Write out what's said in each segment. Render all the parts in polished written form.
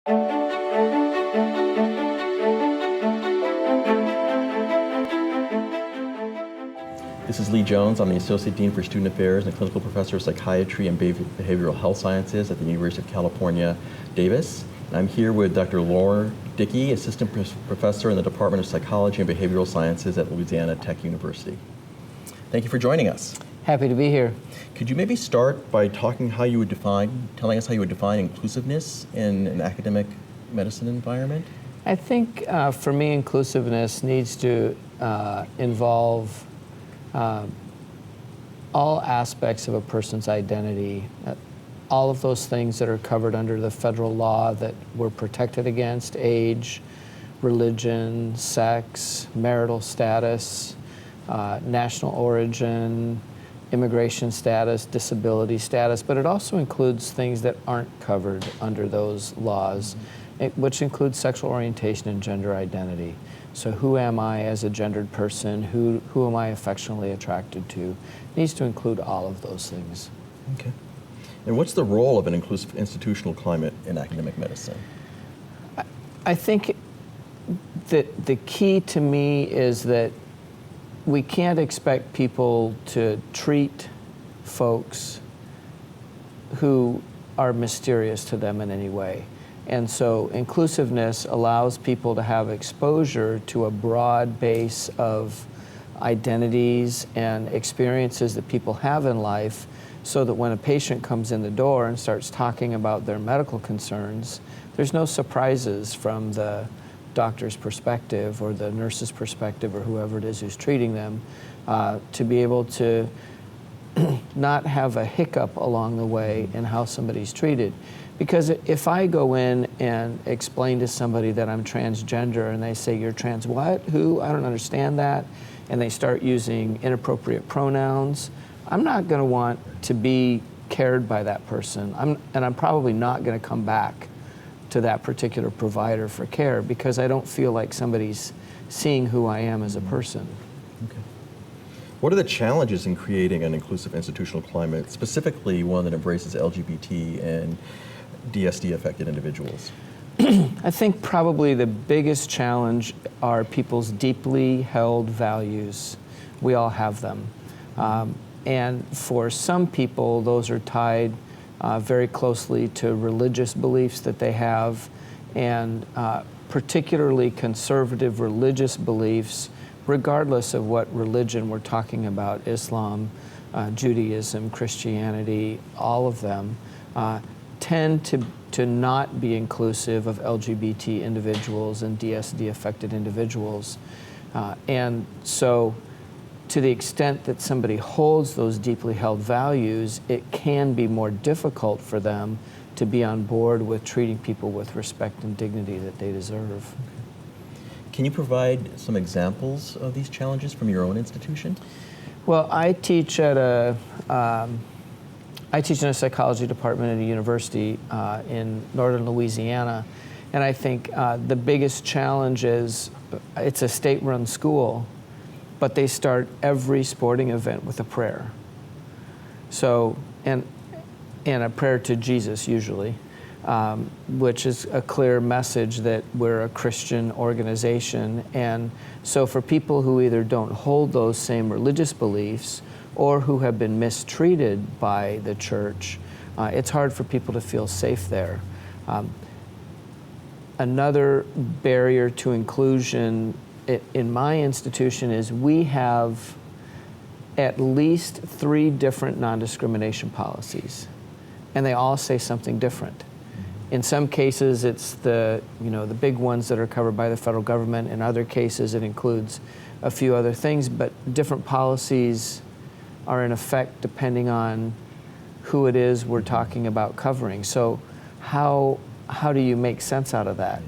This is Lee Jones. I'm the Associate Dean for Student Affairs and Clinical Professor of Psychiatry and Behavioral Health Sciences at the University of California, Davis. And I'm here with Dr. Laura Dickey, Assistant Professor in the Department of Psychology and Behavioral Sciences at Louisiana Tech University. Thank you for joining us. Happy to be here. Could you maybe start by telling us how you would define inclusiveness in an academic medicine environment? I think for me, inclusiveness needs to involve all aspects of a person's identity, all of those things that are covered under the federal law that we're protected against: age, religion, sex, marital status, national origin, immigration status, disability status, but it also includes things that aren't covered under those laws, which includes sexual orientation and gender identity. So who am I as a gendered person? Who am I affectionately attracted to? It needs to include all of those things. Okay. And what's the role of an inclusive institutional climate in academic medicine? I think that the key to me is that we can't expect people to treat folks who are mysterious to them in any way. And so inclusiveness allows people to have exposure to a broad base of identities and experiences that people have in life, so that when a patient comes in the door and starts talking about their medical concerns, there's no surprises from the doctor's perspective or the nurse's perspective or whoever it is who's treating them, to be able to not have a hiccup along the way in how somebody's treated. Because if I go in and explain to somebody that I'm transgender and they say, "You're trans what? Who? I don't understand that," and they start using inappropriate pronouns, I'm not going to want to be cared by that person. I'm probably not going to come back to that particular provider for care because I don't feel like somebody's seeing who I am as a person. Okay. What are the challenges in creating an inclusive institutional climate, specifically one that embraces LGBT and DSD affected individuals? I think probably the biggest challenge are people's deeply held values. We all have them. And for some people, those are tied very closely to religious beliefs that they have, and particularly conservative religious beliefs, regardless of what religion we're talking about: Islam, Judaism, Christianity, all of them tend to not be inclusive of LGBT individuals and DSD affected individuals. And so to the extent that somebody holds those deeply held values, it can be more difficult for them to be on board with treating people with respect and dignity that they deserve. Can you provide some examples of these challenges from your own institution? Well, I teach in a psychology department at a university in northern Louisiana, and I think the biggest challenge is it's a state-run school, but they start every sporting event with a prayer. So, and a prayer to Jesus usually, which is a clear message that we're a Christian organization. And so for people who either don't hold those same religious beliefs or who have been mistreated by the church, it's hard for people to feel safe there. Another barrier to inclusion in my institution is we have at least 3 different non-discrimination policies, and they all say something different. In some cases, it's the big ones that are covered by the federal government. In other cases, it includes a few other things, but different policies are in effect depending on who it is we're talking about covering. So how do you make sense out of that?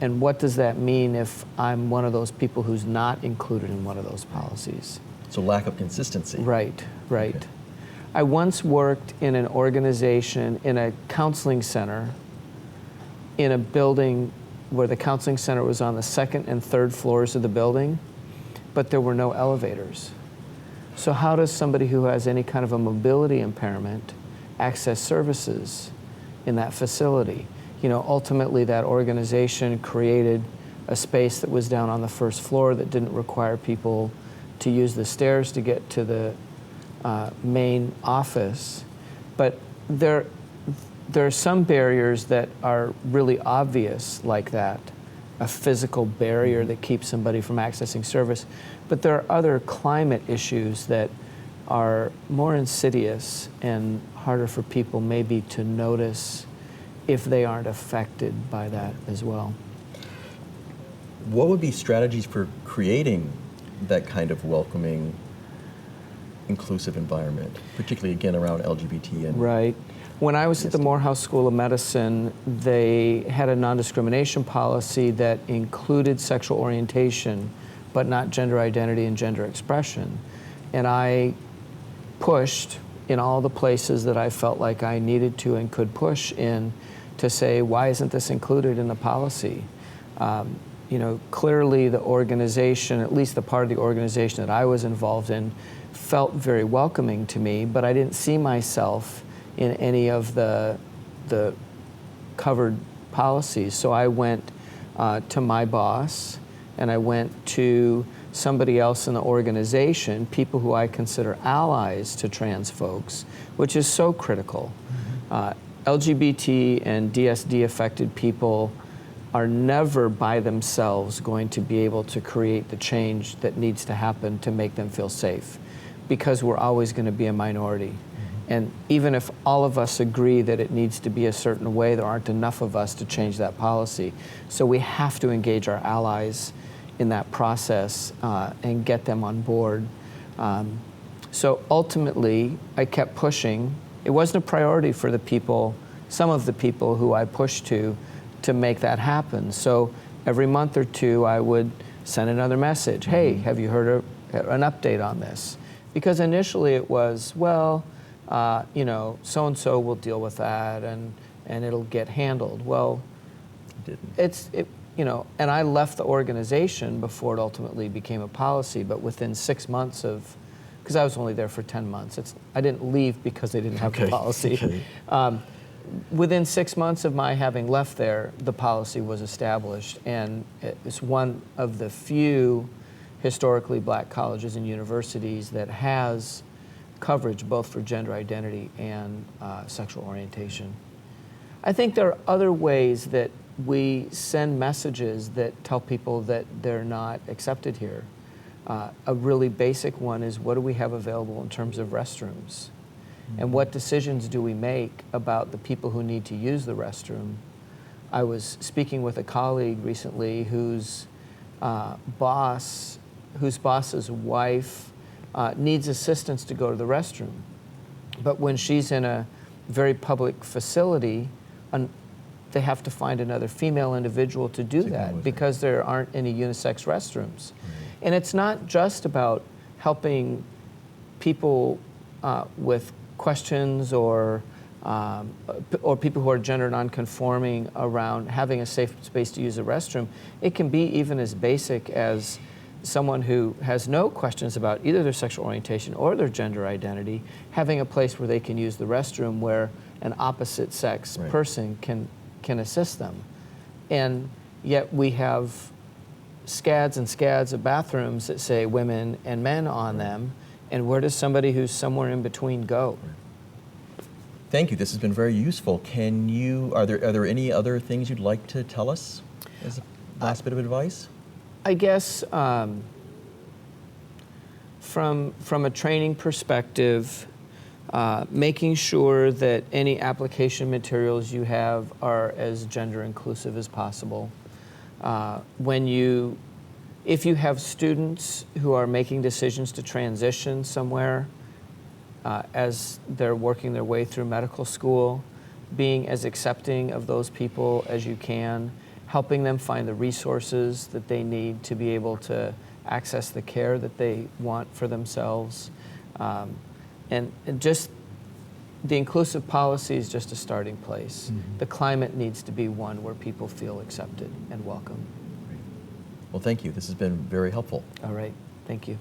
And what does that mean if I'm one of those people who's not included in one of those policies? So lack of consistency. Right. Okay. I once worked in an organization, in a counseling center, in a building where the counseling center was on the 2nd and 3rd floors of the building, but there were no elevators. So how does somebody who has any kind of a mobility impairment access services in that facility? ultimately that organization created a space that was down on the first floor that didn't require people to use the stairs to get to the main office. But there are some barriers that are really obvious like that, a physical barrier that keeps somebody from accessing service. But there are other climate issues that are more insidious and harder for people maybe to notice if they aren't affected by that as well. What would be strategies for creating that kind of welcoming, inclusive environment, particularly again around LGBT and Right. When I was at the DSD? Morehouse School of Medicine, they had a non-discrimination policy that included sexual orientation, but not gender identity and gender expression. And I pushed in all the places that I felt like I needed to and could push in to say, why isn't this included in the policy? Clearly the organization, at least the part of the organization that I was involved in, felt very welcoming to me, but I didn't see myself in any of the covered policies. So I went to my boss, and I went to somebody else in the organization, people who I consider allies to trans folks, which is so critical. LGBT and DSD affected people are never by themselves going to be able to create the change that needs to happen to make them feel safe, because we're always going to be a minority. And even if all of us agree that it needs to be a certain way, there aren't enough of us to change that policy. So we have to engage our allies in that process and get them on board. So ultimately, I kept pushing. It wasn't a priority for the people, some of the people who I pushed to make that happen. So every month or two, I would send another message. Hey, have you heard an update on this? Because initially it was, well, so-and-so will deal with that and it'll get handled. Well, it didn't. And I left the organization before it ultimately became a policy, but within 6 months because I was only there for 10 months, I didn't leave because they didn't have the policy. Okay. Within 6 months of my having left there, the policy was established, and it's one of the few historically black colleges and universities that has coverage both for gender identity and sexual orientation. I think there are other ways that we send messages that tell people that they're not accepted here. A really basic one is, what do we have available in terms of restrooms? And what decisions do we make about the people who need to use the restroom? I was speaking with a colleague recently whose boss's wife needs assistance to go to the restroom. But when she's in a very public facility, they have to find another female individual to do that because there aren't any unisex restrooms. And it's not just about helping people with questions or people who are gender nonconforming around having a safe space to use a restroom. It can be even as basic as someone who has no questions about either their sexual orientation or their gender identity, having a place where they can use the restroom where an opposite sex person can assist them. And yet we have scads and scads of bathrooms that say women and men on them, and where does somebody who's somewhere in between go? Thank you. This has been very useful. Are there any other things you'd like to tell us as a last bit of advice? I guess from a training perspective, making sure that any application materials you have are as gender inclusive as possible. If you have students who are making decisions to transition somewhere as they're working their way through medical school, being as accepting of those people as you can, helping them find the resources that they need to be able to access the care that they want for themselves. And just the inclusive policy is just a starting place. The climate needs to be one where people feel accepted and welcome. Well, thank you. This has been very helpful. All right, thank you.